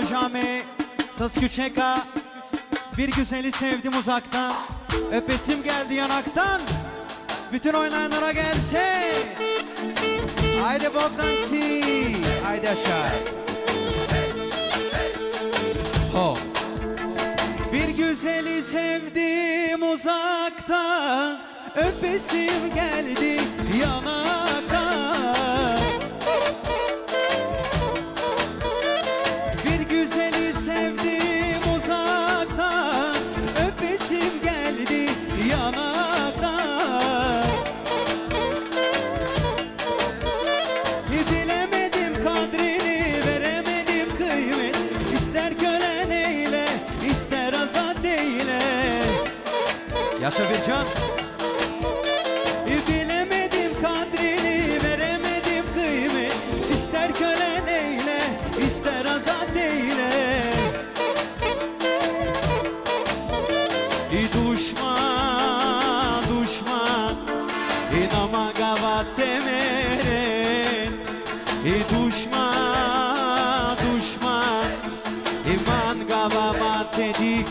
cami Saz küçeka. Bir güzeli sevdim uzaktan, öpesim geldi yanaktan. Bütün oynayanlara gelsin. Haydi Bogdanci, haydi aşağı. Ho. Bir güzeli sevdim uzaktan, öpesim geldi yanaktan. Bir güzeli sevdim uzaktan, öpesim geldi yanaktan. Bilemedim kadrini, veremedim kıymet. İster kölen eyle, ister azat eyle. Yaşa Bircan. Bilemedim kadrini, veremedim kıymet. İster kölen eyle, ister azat eyle. Düşman, düşman, inama gavat temeren. Düşman, düşman, iman gavamat dedik.